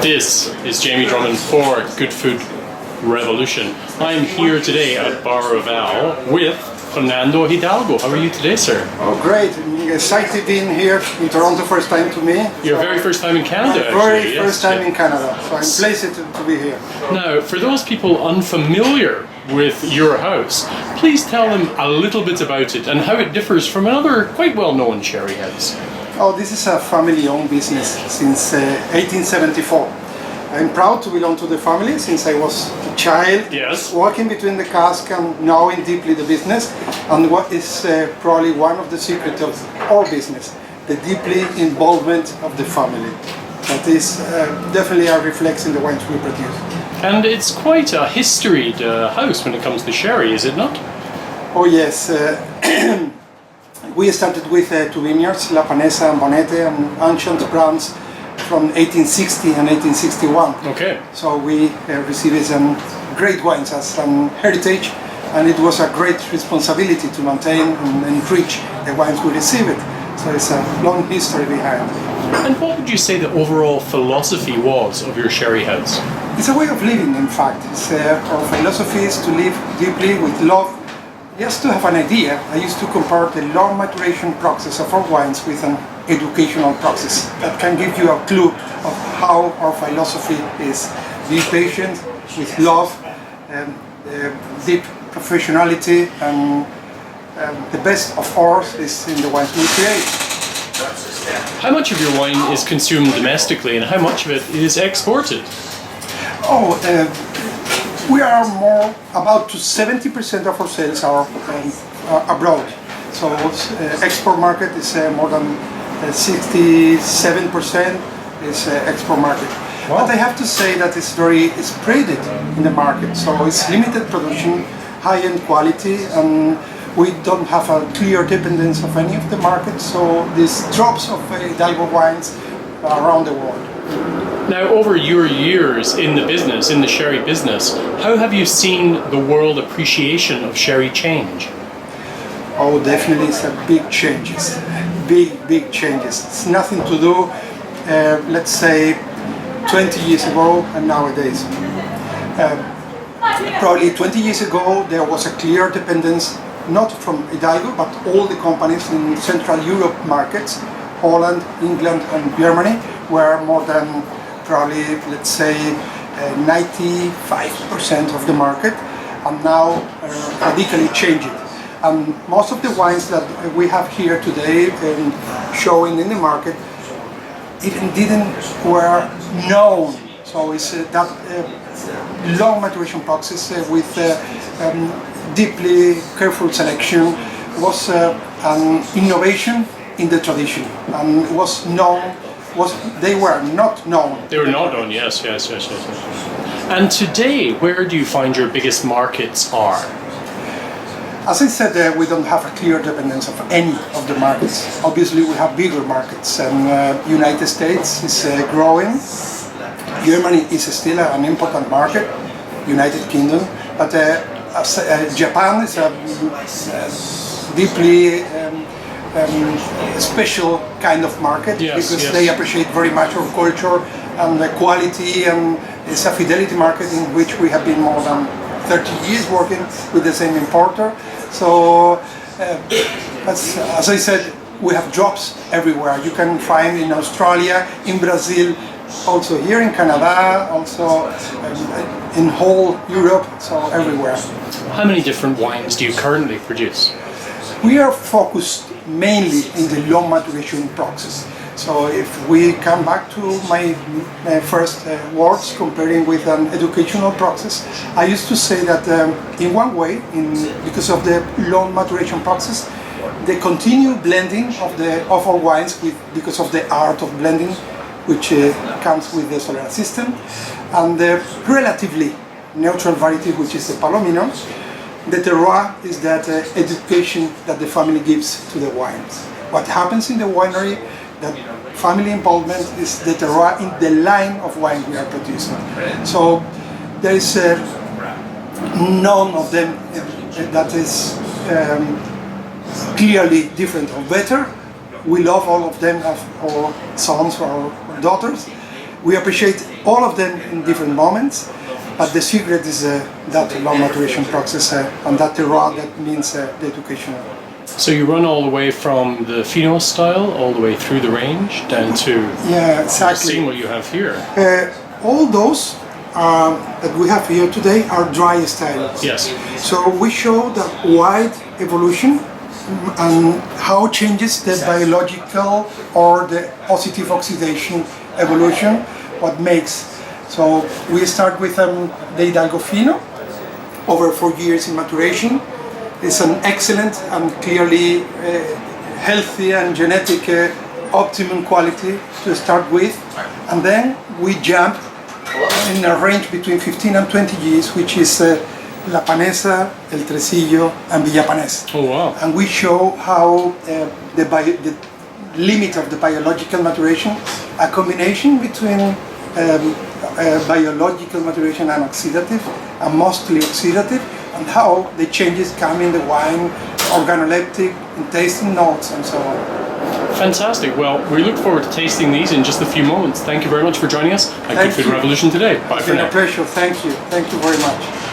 This is Jamie Drummond for Good Food Revolution. I'm here today at Bar Raval with Fernando Hidalgo. How are you today, sir? Oh, great. I'm excited being here in Toronto, first time to me. Your very first time in Canada, actually. First time in Canada, so I'm pleased to be here. Now, for those people unfamiliar with your house, please tell them a little bit about it and how it differs from another quite well-known sherry house. Oh, this is a family-owned business since 1874. I'm proud to belong to the family since I was a child, walking between the cask and knowing deeply the business, and what is probably one of the secrets of our business, the deeply involvement of the family. That is definitely reflects in the wines we produce. And it's quite a historied house when it comes to sherry, is it not? Oh yes. We started with two vineyards, La Panesa and Bonete, and ancient brands from 1860 and 1861. Okay. So we received some great wines as an heritage, and it was a great responsibility to maintain and enrich the wines we received. So it's a long history behind. And what would you say the overall philosophy was of your sherry house? It's a way of living, in fact. Our philosophy is to live deeply with love. Just to have an idea, I used to compare the long maturation process of our wines with an educational process that can give you a clue of how our philosophy is. Be patient, with love, deep professionality, and the best of ours is in the wines we create. How much of your wine is consumed domestically and how much of it is exported? We are more about to 70% of our sales are abroad. So export market is more than 67% is export market. Wow. But I have to say that it's very spreaded in the market. So it's limited production, high-end quality, and we don't have a clear dependence of any of the markets. So these drops of Hidalgo wines around the world. Now, over your years in the business, in the sherry business, how have you seen the world appreciation of sherry change? Oh, definitely it's a big changes. Big changes. It's nothing to do, let's say, 20 years ago and nowadays. Probably 20 years ago there was a clear dependence, not from Hidalgo, but all the companies in Central Europe markets, Holland, England and Germany, were more than probably, let's say, 95% of the market, and now radically changed. And most of the wines that we have here today showing in the market even were known. So it's that long maturation process with deeply careful selection was an innovation in the tradition, and was known. They were not known. They were not known, yes. And today, where do you find your biggest markets are? As I said, we don't have a clear dependence of any of the markets. Obviously, we have bigger markets, and United States is growing. Germany is still an important market, United Kingdom, but Japan is a deeply special kind of market, because they appreciate very much our culture and the quality, and it's a fidelity market in which we have been more than 30 years working with the same importer. So as I said, we have drops everywhere. You can find in Australia, in Brazil, also here in Canada, also in whole Europe, so everywhere. How many different wines do you currently produce? We are focused mainly in the long maturation process. So if we come back to my first words comparing with an educational process, I used to say that in one way, because of the long maturation process, the continued blending of our wines because of the art of blending, which comes with the solar system, and the relatively neutral variety, which is the Palomino. The terroir is that education that the family gives to the wines. What happens in the winery, that family involvement is the terroir in the line of wine we are producing. So there is none of them that is clearly different or better. We love all of them, as our sons or our daughters, we appreciate all of them in different moments, but the secret is that long maturation process and that terroir that means the educational. So you run all the way from the Fino style, all the way through the range, down to seeing what you have here. All those that we have here today are dry styles. Yes. So we show the wide evolution and how changes the biological or the positive oxidation evolution, what makes. So we start with the Hidalgo Fino, over 4 years in maturation. It's an excellent and clearly healthy and genetic optimum quality to start with, and then we jump in a range between 15 and 20 years, which is La Panesa, El Tresillo, and Villapanés. Oh wow! And we show how the limit of the biological maturation, a combination between biological maturation and oxidative, and mostly oxidative, and how the changes come in the wine, organoleptic, in tasting notes, and so on. Fantastic. Well, we look forward to tasting these in just a few moments. Thank you very much for joining us at Good Food Revolution today. Bye for now. It's been a pleasure. Thank you. Thank you very much.